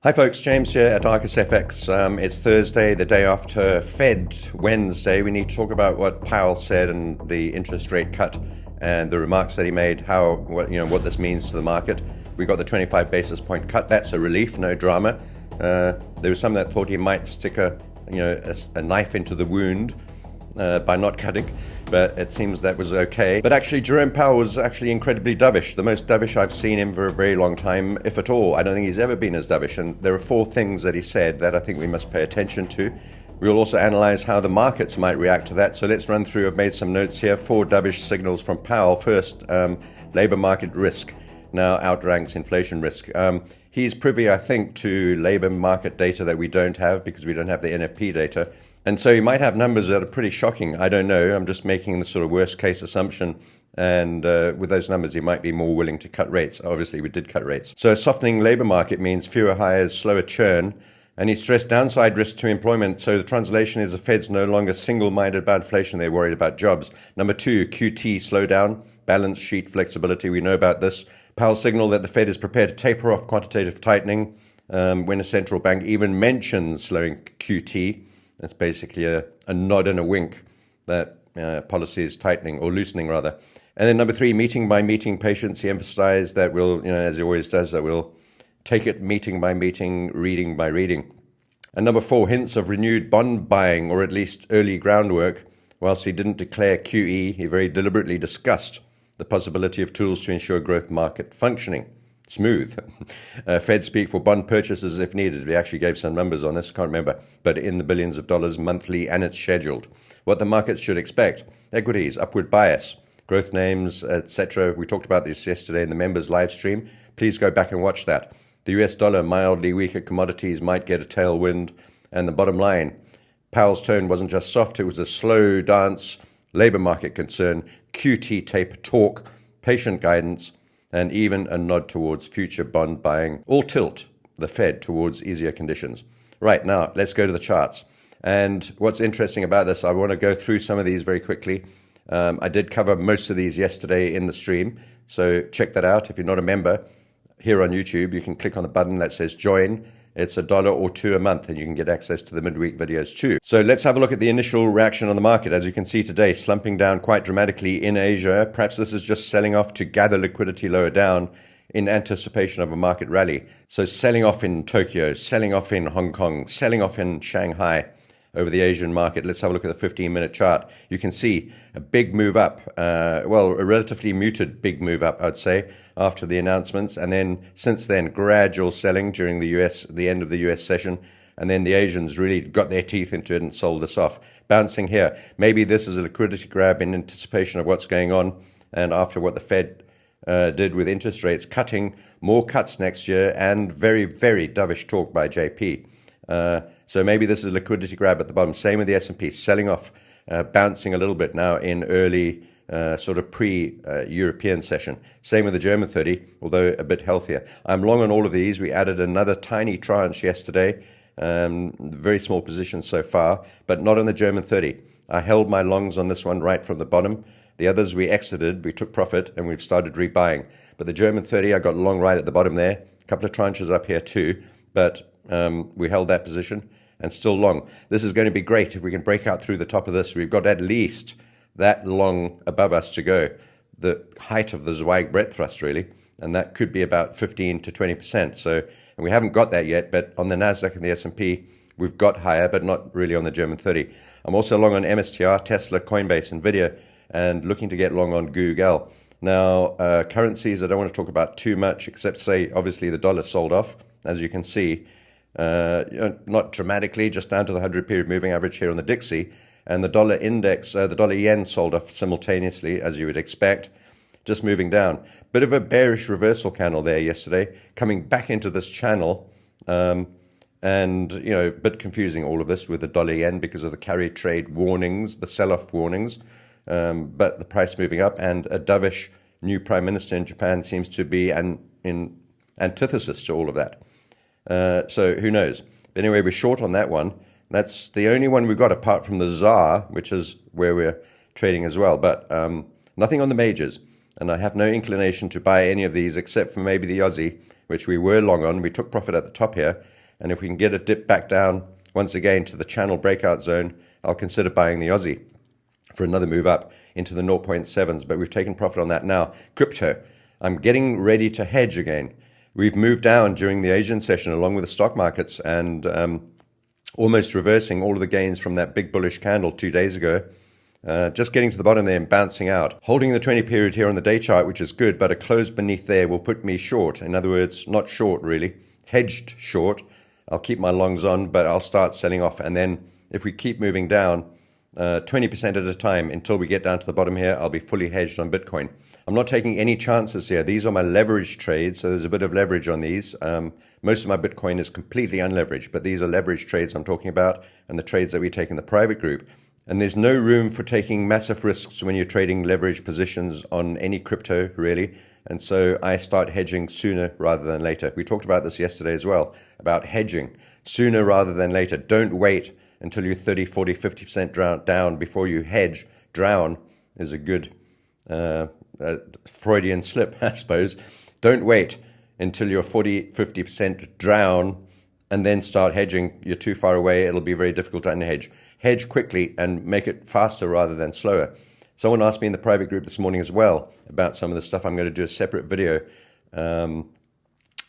Hi folks, James here at ArcisFX. It's Thursday, the day after Fed Wednesday. We need to talk about what Powell said and the interest rate cut and the remarks that he made, what this means to the market. We got the 25 basis point cut. That's a relief, no drama. There was some that thought he might stick a knife into the wound by not cutting, but it seems that was okay. But actually, Jerome Powell was actually incredibly dovish, the most dovish I've seen him for a very long time, if at all. I don't think he's ever been as dovish, and there are four things that he said that I think we must pay attention to. We'll also analyze how the markets might react to that. So let's run through. I've made some notes here. Four dovish signals from Powell. First, labor market risk now outranks inflation risk. He's privy, I think, to labor market data that we don't have because we don't have the NFP data. And so he might have numbers that are pretty shocking. I don't know. I'm just making the sort of worst case assumption. And with those numbers, he might be more willing to cut rates. Obviously, we did cut rates. So a softening labor market means fewer hires, slower churn. And he stressed downside risk to employment. So the translation is the Fed's no longer single-minded about inflation. They're worried about jobs. Number two, QT slowdown, balance sheet flexibility. We know about this. Powell signaled that the Fed is prepared to taper off quantitative tightening when a central bank even mentions slowing QT. It's basically a nod and a wink that policy is tightening or loosening rather. And then number three, meeting by meeting patience. He emphasized that we'll, as he always does, that we'll take it meeting by meeting, reading by reading. And number four, hints of renewed bond buying or at least early groundwork. Whilst he didn't declare QE, he very deliberately discussed the possibility of tools to ensure growth market functioning. Smooth. Fed speak for bond purchases if needed. We actually gave some numbers on this, can't remember, but in the billions of dollars monthly, and it's scheduled. What the markets should expect: equities, upward bias, growth names, etc. We talked about this yesterday in the members live stream. Please go back and watch that. The US dollar, mildly weaker commodities might get a tailwind. And the bottom line, Powell's tone wasn't just soft, it was a slow dance, labor market concern, QT tape talk, patient guidance, and even a nod towards future bond buying. All tilt the Fed towards easier conditions. Right, now, let's go to the charts. And what's interesting about this, I want to go through some of these very quickly. I did cover most of these yesterday in the stream, so check that out. If you're not a member here on YouTube, you can click on the button that says join. It's $1 or $2 a month, and you can get access to the midweek videos too. So let's have a look at the initial reaction on the market. As you can see today, slumping down quite dramatically in Asia. Perhaps this is just selling off to gather liquidity lower down in anticipation of a market rally. So selling off in Tokyo, selling off in Hong Kong, selling off in Shanghai over the Asian market. Let's have a look at the 15-minute chart. You can see a big move up, a relatively muted big move up, I'd say, after the announcements. And then since then, gradual selling during the end of the US session. And then the Asians really got their teeth into it and sold this off. Bouncing here. Maybe this is a liquidity grab in anticipation of what's going on. And after what the Fed did with interest rates cutting, more cuts next year, and very, very dovish talk by JP. So maybe this is a liquidity grab at the bottom. Same with the S&P, selling off, bouncing a little bit now in early sort of pre-European session. Same with the German 30, although a bit healthier. I'm long on all of these. We added another tiny tranche yesterday, very small position so far, but not on the German 30. I held my longs on this one right from the bottom. The others we exited, we took profit, and we've started rebuying. But the German 30, I got long right at the bottom there. A couple of tranches up here too, but we held that position and still long. This is going to be great if we can break out through the top of this. We've got at least that long above us to go, the height of the Zweig breadth thrust really, and that could be about 15 to 20%. So, and we haven't got that yet, but on the NASDAQ and the S&P, we've got higher, but not really on the German 30. I'm also long on MSTR, Tesla, Coinbase, Nvidia, and looking to get long on Google. Now, currencies, I don't want to talk about too much, except to say, obviously, the dollar sold off, as you can see. Not dramatically, just down to the 100-period moving average here on the Dixie. And the dollar index, the dollar yen sold off simultaneously, as you would expect, just moving down. Bit of a bearish reversal candle there yesterday, coming back into this channel. And, a bit confusing all of this with the dollar yen because of the carry trade warnings, the sell-off warnings. But the price moving up, and a dovish new prime minister in Japan seems to be in antithesis to all of that. So who knows? But anyway, we're short on that one. That's the only one we've got apart from the ZAR, which is where we're trading as well. But nothing on the majors. And I have no inclination to buy any of these except for maybe the Aussie, which we were long on. We took profit at the top here, and if we can get a dip back down once again to the channel breakout zone, I'll consider buying the Aussie for another move up into the 0.7s, but we've taken profit on that now. Crypto, I'm getting ready to hedge again. We've moved down during the Asian session along with the stock markets, and almost reversing all of the gains from that big bullish candle 2 days ago. Just getting to the bottom there and bouncing out. Holding the 20 period here on the day chart, which is good, but a close beneath there will put me short. In other words, not short really, hedged short. I'll keep my longs on, but I'll start selling off. And then if we keep moving down 20% at a time until we get down to the bottom here, I'll be fully hedged on Bitcoin. I'm not taking any chances here. These are my leverage trades, so there's a bit of leverage on these. Most of my Bitcoin is completely unleveraged, but these are leverage trades I'm talking about, and the trades that we take in the private group. And there's no room for taking massive risks when you're trading leverage positions on any crypto, really. And so I start hedging sooner rather than later. We talked about this yesterday as well, about hedging sooner rather than later. Don't wait until you're 30, 40, 50% down before you hedge. Drown is a good Freudian slip, I suppose. Don't wait until you're 40, 50% drown and then start hedging. You're too far away. It'll be very difficult to unhedge. Hedge quickly and make it faster rather than slower. Someone asked me in the private group this morning as well about some of the stuff. I'm going to do a separate video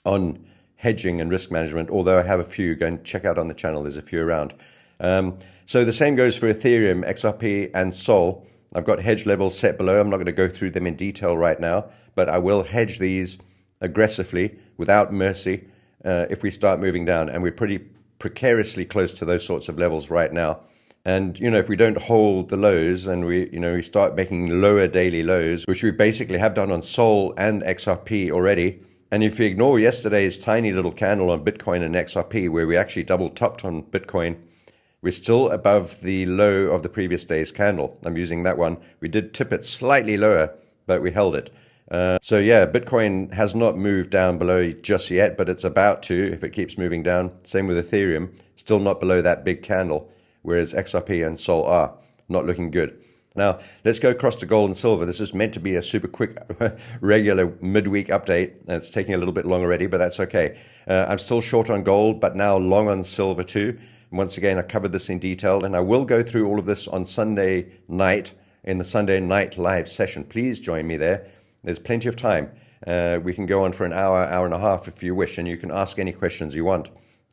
on hedging and risk management, although I have a few. Go and check out on the channel. There's a few around. So the same goes for Ethereum, XRP, and Sol. I've got hedge levels set below. I'm not going to go through them in detail right now, but I will hedge these aggressively without mercy if we start moving down. And we're pretty precariously close to those sorts of levels right now. And, if we don't hold the lows and we start making lower daily lows, which we basically have done on Sol and XRP already, and if you ignore yesterday's tiny little candle on Bitcoin and XRP, where we actually double topped on Bitcoin, we're still above the low of the previous day's candle. I'm using that one. We did tip it slightly lower, but we held it. So yeah, Bitcoin has not moved down below just yet, but it's about to if it keeps moving down. Same with Ethereum, still not below that big candle, whereas XRP and Sol are not looking good. Now, let's go across to gold and silver. This is meant to be a super quick, regular midweek update. It's taking a little bit long already, but that's okay. I'm still short on gold, but now long on silver too. Once again, I covered this in detail, and I will go through all of this on Sunday night in the Sunday night live session. Please join me there. There's plenty of time. We can go on for an hour, hour and a half if you wish, and you can ask any questions you want.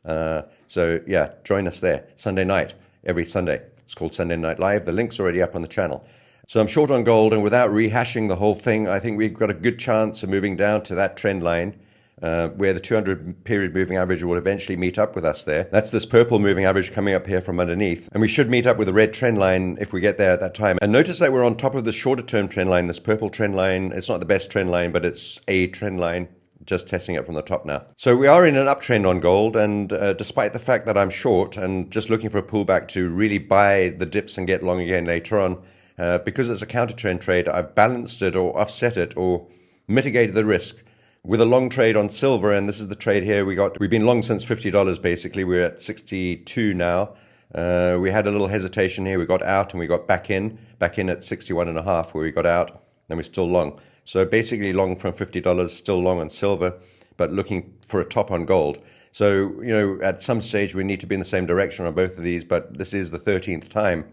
So yeah, join us there Sunday night, every Sunday. It's called Sunday Night Live. The link's already up on the channel. So I'm short on gold, and without rehashing the whole thing, I think we've got a good chance of moving down to that trend line where the 200 period moving average will eventually meet up with us there. That's this purple moving average coming up here from underneath. And we should meet up with the red trend line if we get there at that time. And notice that we're on top of the shorter term trend line, this purple trend line. It's not the best trend line, but it's a trend line. Just testing it from the top now. So we are in an uptrend on gold, and despite the fact that I'm short and just looking for a pullback to really buy the dips and get long again later on, because it's a counter trend trade, I've balanced it or offset it or mitigated the risk with a long trade on silver. And this is the trade here we've been long since $50 basically. We're at 62 now. We had a little hesitation here. We got out and we got back in at 61.5 where we got out, and we're still long. So basically long from $50, still long on silver, but looking for a top on gold. So, at some stage we need to be in the same direction on both of these, but this is the 13th time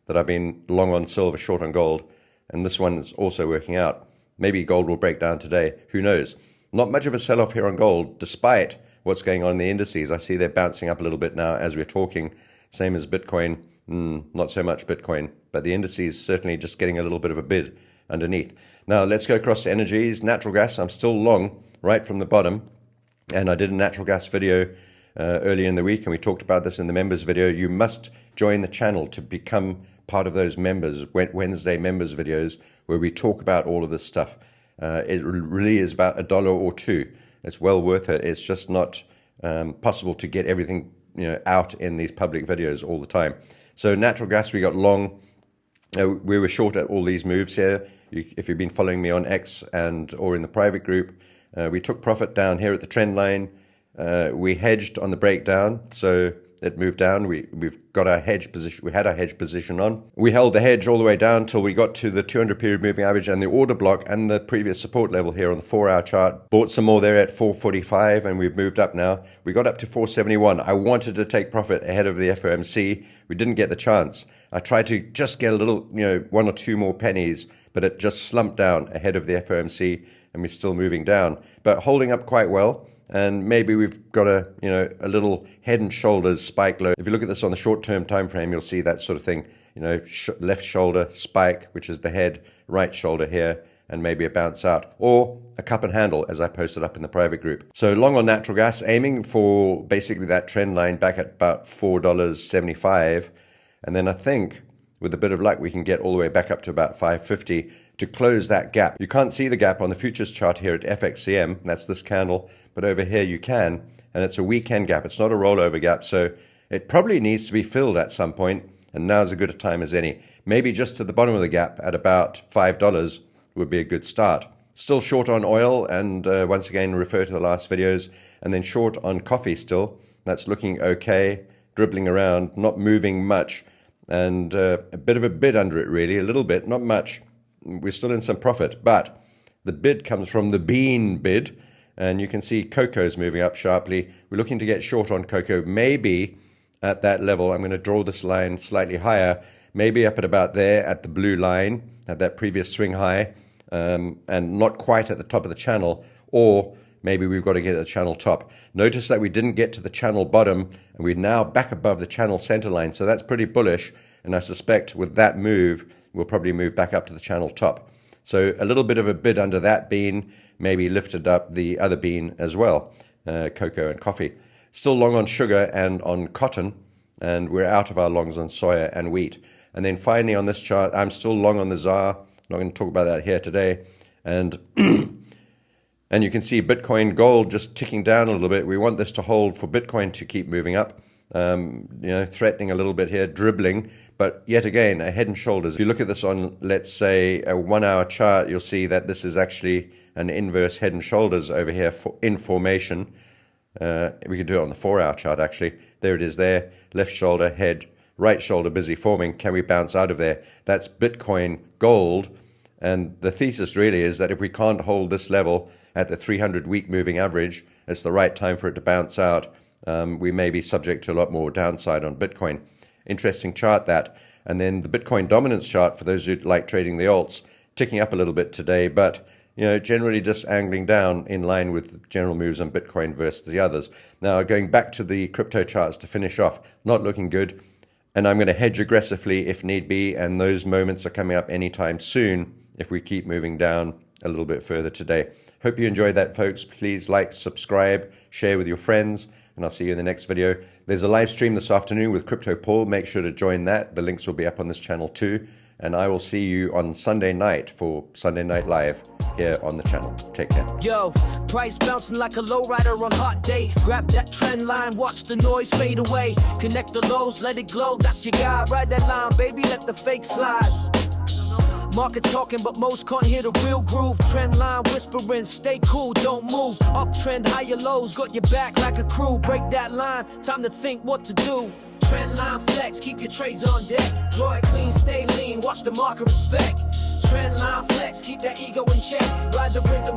that I've been long on silver, short on gold, and this one is also working out. Maybe gold will break down today. Who knows? Not much of a sell-off here on gold, despite what's going on in the indices. I see they're bouncing up a little bit now as we're talking. Same as Bitcoin, not so much Bitcoin, but the indices certainly just getting a little bit of a bid underneath. Now let's go across to energies. Natural gas, I'm still long right from the bottom, and I did a natural gas video earlier in the week, and we talked about this in the members video. You must join the channel to become part of those members, Wednesday members videos, where we talk about all of this stuff. It really is about $1 or $2. It's well worth it. It's just not possible to get everything out in these public videos all the time. So natural gas, we got long. We were short at all these moves here. If you've been following me on X or in the private group, we took profit down here at the trend line. We hedged on the breakdown, so it moved down. We've got our hedge position. We had our hedge position on. We held the hedge all the way down till we got to the 200 period moving average and the order block and the previous support level here on the 4-hour chart. Bought some more there at 445, and we've moved up now. We got up to 471. I wanted to take profit ahead of the FOMC. We didn't get the chance. I tried to just get a little, 1 or 2 more pennies, but it just slumped down ahead of the FOMC, and we're still moving down, but holding up quite well. And maybe we've got a little head and shoulders spike low. If you look at this on the short-term time frame, you'll see that sort of thing. Left shoulder spike, which is the head, right shoulder here, and maybe a bounce out, or a cup and handle, as I posted up in the private group. So long on natural gas, aiming for basically that trend line back at about $4.75, and then I think with a bit of luck we can get all the way back up to about $5.50 to close that gap. You can't see the gap on the futures chart here at FXCM, that's this candle, but over here you can, and it's a weekend gap. It's not a rollover gap, so it probably needs to be filled at some point, and now's as good a time as any. Maybe just to the bottom of the gap at about $5 would be a good start. Still short on oil, and once again refer to the last videos, and then short on coffee still. That's looking okay, dribbling around, not moving much, and a bit of a bid under it really, a little bit, not much. We're still in some profit, but the bid comes from the bean bid, and you can see cocoa's moving up sharply. We're looking to get short on cocoa, maybe at that level. I'm going to draw this line slightly higher, maybe up at about there at the blue line, at that previous swing high, and not quite at the top of the channel, or maybe we've got to get at the channel top. Notice that we didn't get to the channel bottom, and we're now back above the channel center line, so that's pretty bullish, and I suspect with that move, we'll probably move back up to the channel top. So a little bit of a bid under that bean, maybe lifted up the other bean as well, cocoa and coffee. Still long on sugar and on cotton, and we're out of our longs on soya and wheat. And then finally on this chart, I'm still long on the ZAR. Not going to talk about that here today. And and you can see Bitcoin gold just ticking down a little bit. We want this to hold for Bitcoin to keep moving up. Threatening a little bit here, dribbling, but yet again, a head and shoulders. If you look at this on, let's say, a 1-hour chart, you'll see that this is actually an inverse head and shoulders over here in formation. We could do it on the 4-hour chart, actually. There it is there, left shoulder, head, right shoulder busy forming. Can we bounce out of there? That's Bitcoin gold, and the thesis really is that if we can't hold this level at the 300-week moving average, it's the right time for it to bounce out. We may be subject to a lot more downside on Bitcoin. Interesting chart that. And then the Bitcoin dominance chart, for those who like trading the alts, ticking up a little bit today, but generally just angling down in line with general moves on Bitcoin versus the others. Now, going back to the crypto charts to finish off, not looking good. And I'm going to hedge aggressively if need be, and those moments are coming up anytime soon if we keep moving down a little bit further today. Hope you enjoyed that, folks. Please like, subscribe, share with your friends, and I'll see you in the next video. There's a live stream this afternoon with Crypto Paul. Make sure to join that. The links will be up on this channel too. And I will see you on Sunday night for Sunday Night Live here on the channel. Take care. Yo, price bouncing like a lowrider on hot day. Grab that trend line, watch the noise fade away. Connect the lows, let it glow, that's your guy. Ride that line, baby, let the fake slide. Market talking, but most can't hear the real groove. Trend line whispering, stay cool, don't move. Uptrend, higher lows, got your back like a crew. Break that line, time to think what to do. Trend line flex, keep your trades on deck. Draw it clean, stay lean, watch the market respect. Trend line flex, keep that ego in check. Ride the rhythm,